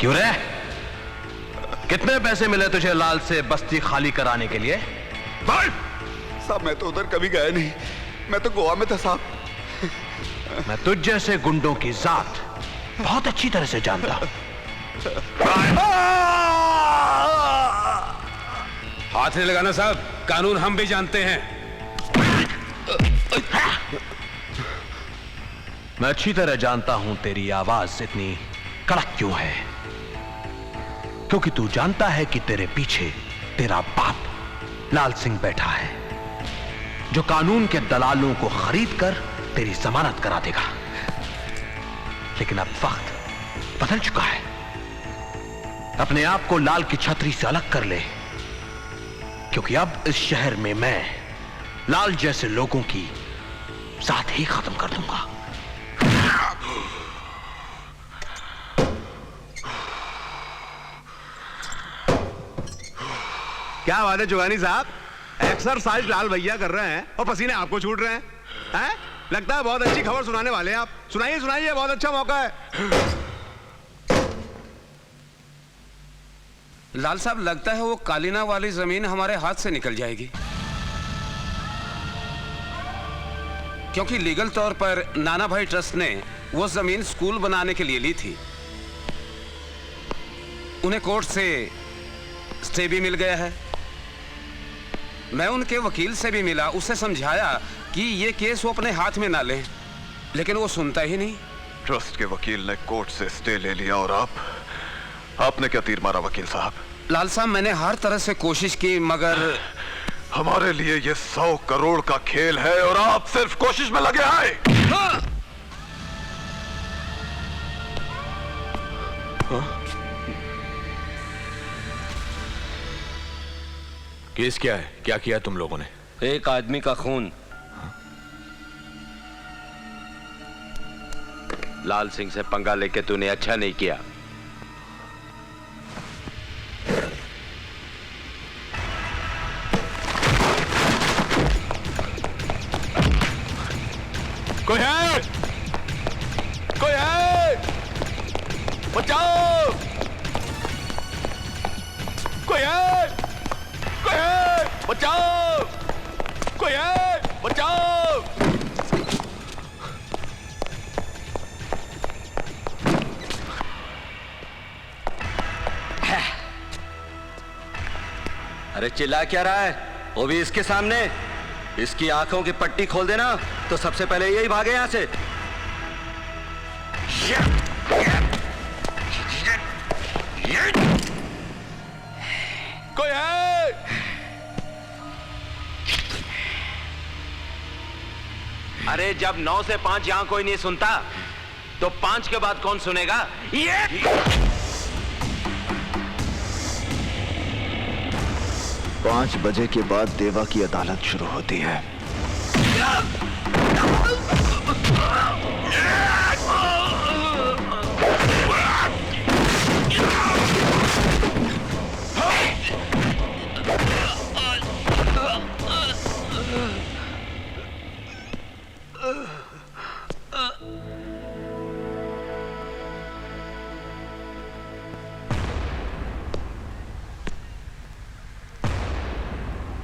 क्यों रे? कितने पैसे मिले तुझे लाल से बस्ती खाली कराने के लिए? बोल। साहब मैं तो उधर कभी गया नहीं, मैं तो गोवा में था साहब। मैं तुझ जैसे गुंडों की जात बहुत अच्छी तरह से जानता हूं। हाथ नहीं लगाना साहब, कानून हम भी जानते हैं। मैं अच्छी तरह जानता हूं तेरी आवाज इतनी कड़क क्यों है, क्योंकि तू जानता है कि तेरे पीछे तेरा बाप लाल सिंह बैठा है, जो कानून के दलालों को खरीद कर तेरी जमानत करा देगा। लेकिन अब वक्त बदल चुका है। अपने आप को लाल की छतरी से अलग कर ले, क्योंकि अब इस शहर में मैं लाल जैसे लोगों की साथ ही खत्म कर दूंगा। क्या बात है जुगानी साहब, एक्सरसाइज लाल भैया कर रहे हैं और पसीने आपको छूट रहे हैं? हैं? लगता है बहुत अच्छी खबर सुनाने वाले हैं आप। सुनाइए सुनाइए, बहुत अच्छा मौका है। लाल साहब, लगता है वो कालीना वाली जमीन हमारे हाथ से निकल जाएगी, क्योंकि लीगल तौर पर नाना भाई ट्रस्ट ने वो जमीन स्कूल बनाने के लिए ली थी। उन्हें कोर्ट से स्टे भी मिल गया है। मैं उनके वकील से भी मिला, उससे समझाया कि ये केस वो अपने हाथ में ना लें, लेकिन वो सुनता ही नहीं। ट्रस्ट के वकील ने कोर्ट से स्टे ले लिया और आपने क्या तीर मारा वकील साहब? लाल साहब, मैंने हर तरह से कोशिश की, मगर हमारे लिए ये 100 करोड़ का खेल है और आप सिर्फ कोशिश में लगे हैं। हाँ। केस क्या है? क्या किया तुम लोगों ने? एक आदमी का खून। लाल सिंह से पंगा लेके तूने अच्छा नहीं किया। कोई है? कोई है? बचाओ! कोई है? कोई है? बचाओ! कोई है? बचाओ! अरे चिल्ला क्या रहा है? वो भी इसके सामने। इसकी आंखों की पट्टी खोल देना तो सबसे पहले यही भागे यहां से। कोई है? अरे जब 9 से 5 यहां कोई नहीं सुनता तो 5 के बाद कौन सुनेगा? ये 5 बजे के बाद देवा की अदालत शुरू होती है।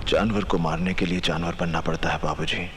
जानवर को मारने के लिए जानवर बनना पड़ता है बाबूजी।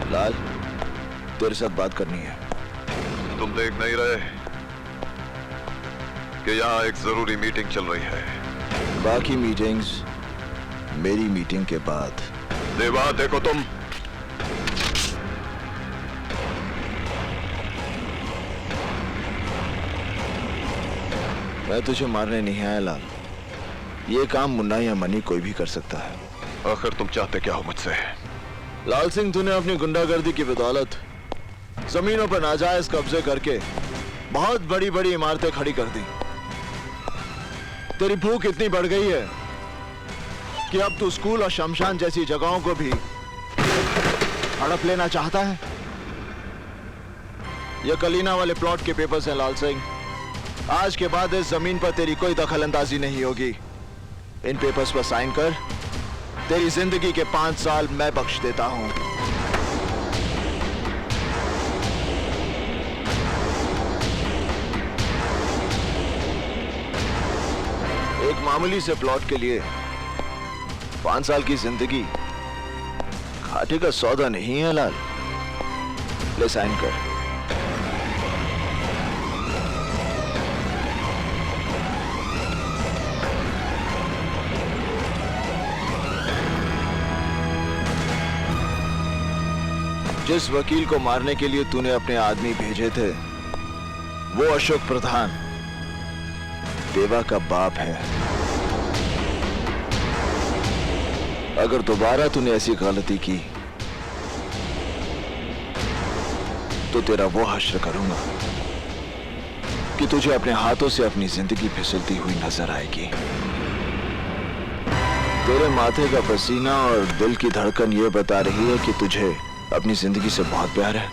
लाल, तेरे साथ बात करनी है। तुम देख नहीं रहे कि यहाँ एक जरूरी मीटिंग चल रही है? बाकी मीटिंग्स मेरी मीटिंग के बाद। देवा, देखो तुम। मैं तुझे मारने नहीं आया लाल, ये काम मुन्ना या मनी कोई भी कर सकता है। आखिर तुम चाहते क्या हो मुझसे? लाल सिंह, तूने अपनी गुंडागर्दी की बदौलत जमीनों पर नाजायज कब्जे करके बहुत बड़ी बड़ी इमारतें खड़ी कर दी। तेरी भूख इतनी बढ़ गई है कि अब तू स्कूल और शमशान जैसी जगहों को भी हड़प लेना चाहता है। ये कलीना वाले प्लॉट के पेपर्स हैं लाल सिंह। आज के बाद इस जमीन पर तेरी कोई दखल अंदाजी नहीं होगी। इन पेपर्स पर साइन कर, तेरी जिंदगी के 5 साल मैं बख्श देता हूं। एक मामूली से प्लॉट के लिए 5 साल की जिंदगी घाटे का सौदा नहीं है लाल। ले साइन कर। जिस वकील को मारने के लिए तूने अपने आदमी भेजे थे वो अशोक प्रधान देवा का बाप है। अगर दोबारा तूने ऐसी गलती की तो तेरा वो हश्र करूंगा कि तुझे अपने हाथों से अपनी जिंदगी फिसलती हुई नजर आएगी। तेरे माथे का पसीना और दिल की धड़कन ये बता रही है कि तुझे अपनी जिंदगी से बहुत प्यार है।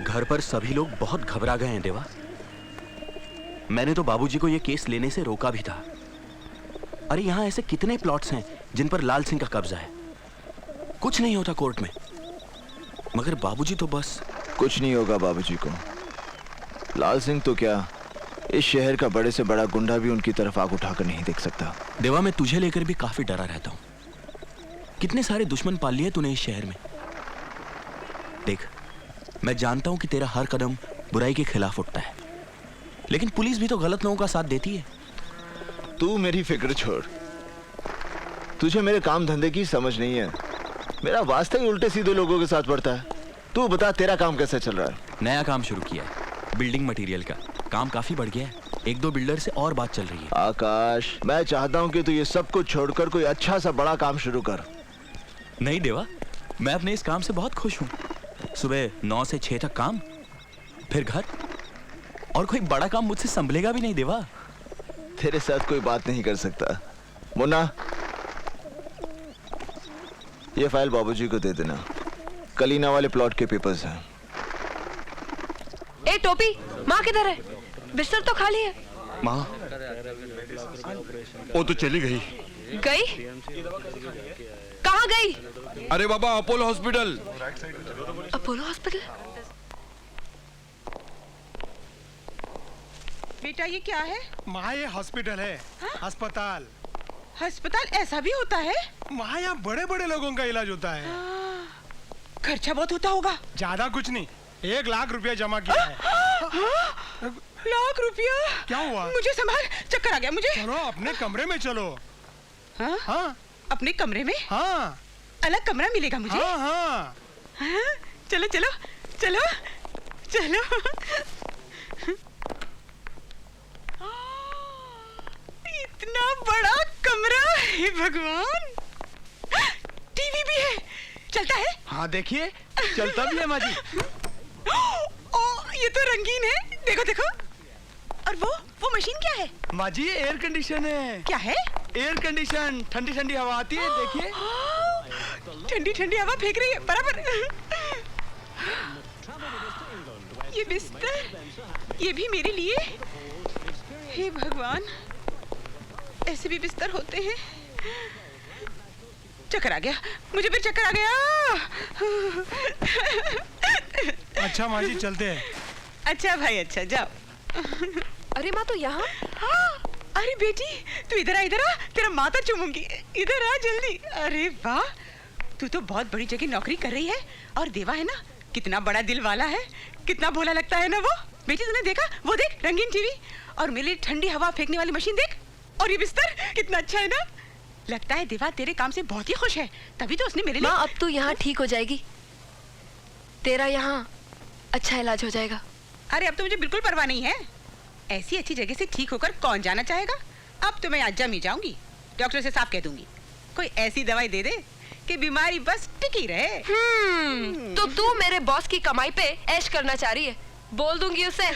घर पर सभी लोग बहुत घबरा गए हैं देवा। मैंने तो बाबूजी को यह केस लेने से रोका भी था। अरे यहां ऐसे कितने प्लॉट्स हैं जिन पर लाल सिंह का कब्जा है। कुछ नहीं होता कोर्ट में, मगर बाबूजी तो बस। कुछ नहीं होगा बाबूजी को। लाल सिंह तो क्या, इस शहर का बड़े से बड़ा गुंडा भी उनकी तरफ आग उठाकर नहीं देख सकता। देवा, मैं तुझे लेकर भी काफी डरा रहता हूं। कितने सारे दुश्मन पाल लिए तूने इस शहर में। देख, मैं जानता हूं कि तेरा हर कदम बुराई के खिलाफ उठता है, लेकिन पुलिस भी तो गलत लोगों का साथ देती है। तू मेरी फिक्र छोड़। तुझे मेरे काम धंधे की समझ नहीं है। मेरा वास्ता ही उल्टे सीधे लोगों के साथ पड़ता है। तू बता, तेरा काम कैसे चल रहा है? नया काम शुरू किया है, बिल्डिंग मटेरियल का। काम काफी बढ़ गया है। 1-2 बिल्डर से और बात चल रही है। आकाश, मैं चाहता हूं कि तू ये सब कुछ छोड़कर कोई अच्छा सा बड़ा काम शुरू कर। नहीं देवा, मैं अपने इस काम से बहुत खुश हूं। सुबह 9 से 6 तक काम, फिर घर, और कोई बड़ा काम मुझसे संभलेगा भी नहीं देवा। तेरे साथ कोई बात नहीं कर सकता। मुन्ना, ये फाइल बाबूजी को दे देना। कलीना वाले प्लॉट के पेपर्स हैं। ए टोपी, माँ किधर है? बिस्तर तो खाली है। माँ, वो तो चली गई। गई? कहाँ गई? अरे बाबा, अपोलो हॉस्पिटल। Apollo hospital? बेटा ये क्या है? माँ, ये हॉस्पिटल है। अस्पताल। अस्पताल ऐसा भी होता है? माँ, यहाँ बड़े बड़े लोगों का इलाज होता है। खर्चा बहुत होता होगा। ज्यादा कुछ नहीं, 1 लाख रुपया जमा किया है। लाख रुपया? क्या हुआ? मुझे संभाल, चक्कर आ गया मुझे। चलो अपने कमरे में चलो। हाँ? हाँ। अपने कमरे में? हाँ। अलग कमरा मिलेगा मुझे? हाँ हाँ। हाँ? चलो चलो चलो चलो। इतना बड़ा कमरा है भगवान। टीवी भी है, चलता है? हाँ देखिए, चलता भी है माँ जी। ओ, ये तो रंगीन है। देखो देखो। और वो मशीन क्या है? माँ जी, ये एयर कंडीशन है। क्या है? Air condition. ठंडी ठंडी हवा आती है, देखिए। ठंडी ठंडी हवा फेंक रही है बराबर। ये बिस्तर, ये भी मेरे लिए। हे भगवान, ऐसे भी बिस्तर होते हैं। चक्कर आ गया मुझे, फिर चक्कर आ गया। अच्छा माँ जी, चलते हैं। अच्छा भाई, अच्छा जाओ। अरे माँ, तो यहाँ? हाँ, अरे बेटी तू इधर आ, इधर आ, तेरा माथा चूमूंगी। इधर आ जल्दी। अरे वाह, तू तो बहुत बड़ी जगह नौकरी कर रही है। और देवा है ना, कितना बड़ा दिल वाला है, कितना भोला लगता है ना वो। बेटी तूने देखा, वो देख रंगीन टीवी, और मेरे लिए ठंडी हवा फेंकने वाली मशीन देख, और ये बिस्तर कितना अच्छा है ना। लगता है देवा तेरे काम से बहुत ही खुश है, तभी तो उसने मेरे लिए। माँ, अब तो यहाँ ठीक हो जाएगी। तेरा यहाँ अच्छा इलाज हो जाएगा। अरे अब तो मुझे बिल्कुल परवाह नहीं है। ऐसी अच्छी जगह से ठीक होकर कौन जाना चाहेगा। अब तो मैं आज जम ही जाऊंगी। डॉक्टर से साफ कह दूंगी कोई ऐसी दवाई दे दे कि बीमारी बस टिकी रहे। तो तू मेरे बॉस की कमाई पे ऐश करना चाह रही है। बोल दूंगी उसे।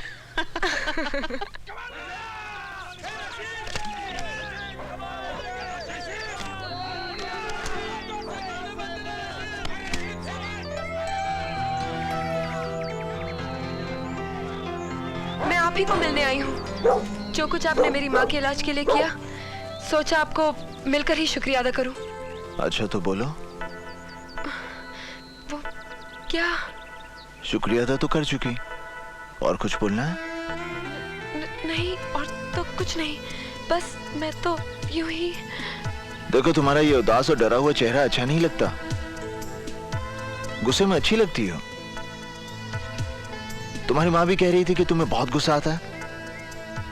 मैं आप ही को मिलने आई हूँ। जो कुछ आपने मेरी माँ के इलाज के लिए किया, सोचा आपको मिलकर ही शुक्रिया अदा करूं। अच्छा तो बोलो। वो क्या? शुक्रिया अदा तो कर चुकी, और कुछ बोलना है? नहीं, और तो कुछ नहीं, बस मैं तो यूं ही। देखो तुम्हारा ये उदास और डरा हुआ चेहरा अच्छा नहीं लगता। गुस्से में अच्छी लगती हो। तुम्हारी माँ भी कह रही थी कि तुम्हें बहुत गुस्सा आता है।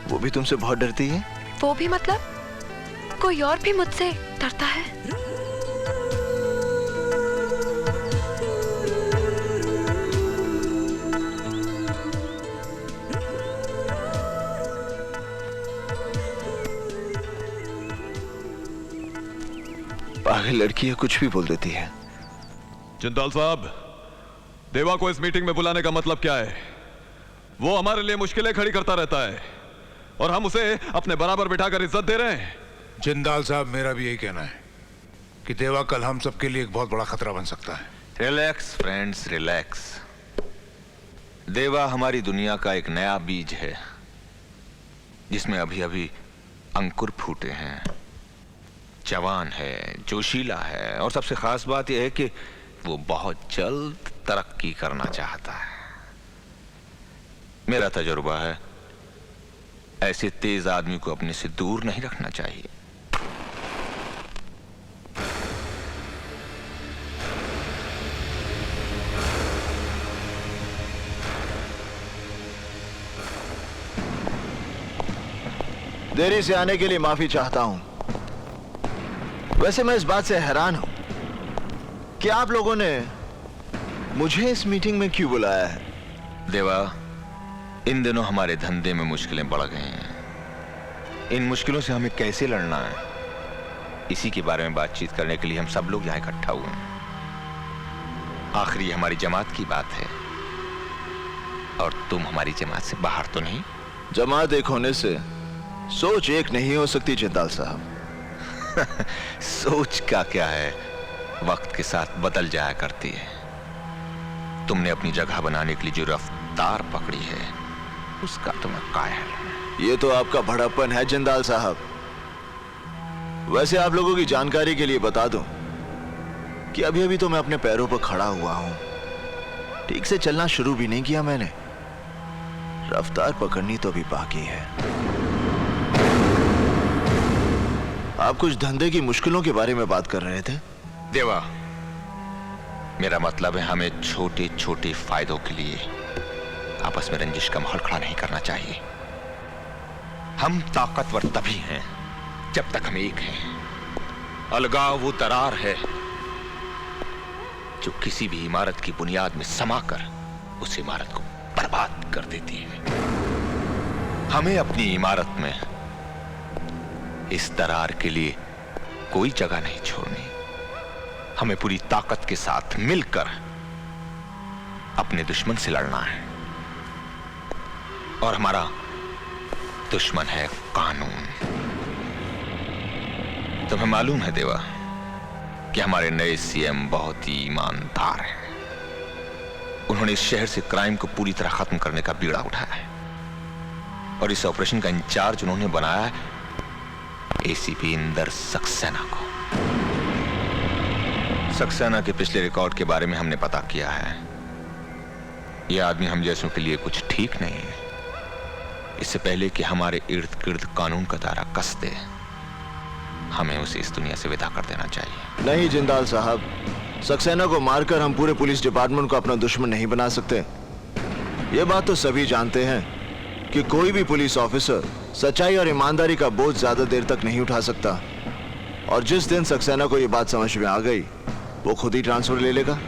वो भी तुमसे बहुत डरती है। वो भी मतलब कोई और भी मुझसे डरता है? पागल लड़की है, कुछ भी बोल देती है। जिंदाल साहब, देवा को इस मीटिंग में बुलाने का मतलब क्या है? वो हमारे लिए मुश्किलें खड़ी करता रहता है और हम उसे अपने बराबर बिठाकर इज्जत दे रहे हैं। जिंदाल साहब, मेरा भी यही कहना है कि देवा कल हम सबके लिए एक बहुत बड़ा खतरा बन सकता है। Relax friends, relax. देवा हमारी दुनिया का एक नया बीज है जिसमें अभी अभी अंकुर फूटे हैं। जवान है, जोशीला है, और सबसे खास बात यह है कि वो बहुत जल्द तरक्की करना चाहता है। मेरा तजुर्बा है, ऐसे तेज आदमी को अपने से दूर नहीं रखना चाहिए। देरी से आने के लिए माफी चाहता हूं। वैसे मैं इस बात से हैरान हूं कि आप लोगों ने मुझे इस मीटिंग में क्यों बुलाया है। देवा, इन दिनों हमारे धंधे में मुश्किलें बढ़ गई हैं। इन मुश्किलों से हमें कैसे लड़ना है, इसी के बारे में बातचीत करने के लिए हम सब लोग यहां इकट्ठा हुए हैं। आखिर ये हमारी जमात की बात है, और तुम हमारी जमात से बाहर तो नहीं? जमात एक होने से सोच एक नहीं हो सकती जिंदाल साहब। सोच का क्या है, वक्त के साथ बदल जाया करती है। तुमने अपनी जगह बनाने के लिए जो रफ्तार पकड़ी है, उसका तुम्हें कायल है। ये तो आपका भड़प्पन है जिंदाल साहब। वैसे आप लोगों की जानकारी के लिए बता दूं कि अभी अभी तो मैं अपने पैरों पर खड़ा हुआ हूं। ठीक से चलना शुरू भी नहीं किया मैंने। रफ्तार पकड़नी तो अभी बाकी है। आप कुछ धंधे की मुश्किलों के बारे में बात कर रहे थे। देवा, मेरा मतलब है हमें छोटे छोटे फायदों के लिए आपस में रंजिश का माहौल खड़ा नहीं करना चाहिए। हम ताकतवर तभी हैं जब तक हम एक हैं। अलगाव वो दरार है जो किसी भी इमारत की बुनियाद में समाकर उस इमारत को बर्बाद कर देती है। हमें अपनी इमारत में इस दरार के लिए कोई जगह नहीं छोड़नी। हमें पूरी ताकत के साथ मिलकर अपने दुश्मन से लड़ना है, और हमारा दुश्मन है कानून। तुम्हें मालूम है देवा कि हमारे नए सीएम बहुत ही ईमानदार हैं। उन्होंने इस शहर से क्राइम को पूरी तरह खत्म करने का बीड़ा उठाया है, और इस ऑपरेशन का इंचार्ज उन्होंने बनाया है एसीपी इंदर सक्सेना को। सक्सेना के पिछले रिकॉर्ड के बारे में हमने पता किया है। यह आदमी हम जैसों के लिए कुछ ठीक नहीं है। इससे पहले कि हमारे इर्द गिर्द कानून का दायरा कस दे, हमें उसे इस दुनिया से विदा कर देना चाहिए। नहीं जिंदाल साहब, सक्सेना को मारकर हम पूरे पुलिस डिपार्टमेंट को अपना दुश्मन नहीं बना सकते। ये बात तो सभी जानते हैं कि कोई भी पुलिस ऑफिसर सच्चाई और ईमानदारी का बोझ ज्यादा देर तक नहीं उठा सकता, और जिस दिन सक्सेना को ये बात समझ में आ गई, वो खुद ही ट्रांसफर ले लेगा।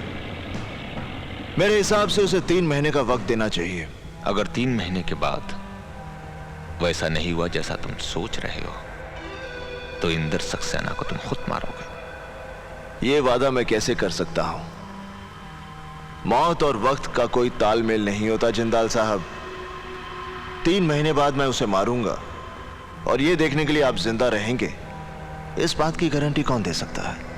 मेरे हिसाब से उसे 3 महीने का वक्त देना चाहिए। अगर 3 महीने के बाद वैसा नहीं हुआ जैसा तुम सोच रहे हो तो इंदर सक्सेना को तुम खुद मारोगे। यह वादा मैं कैसे कर सकता हूं? मौत और वक्त का कोई तालमेल नहीं होता जिंदाल साहब। 3 महीने बाद मैं उसे मारूंगा और यह देखने के लिए आप जिंदा रहेंगे, इस बात की गारंटी कौन दे सकता है?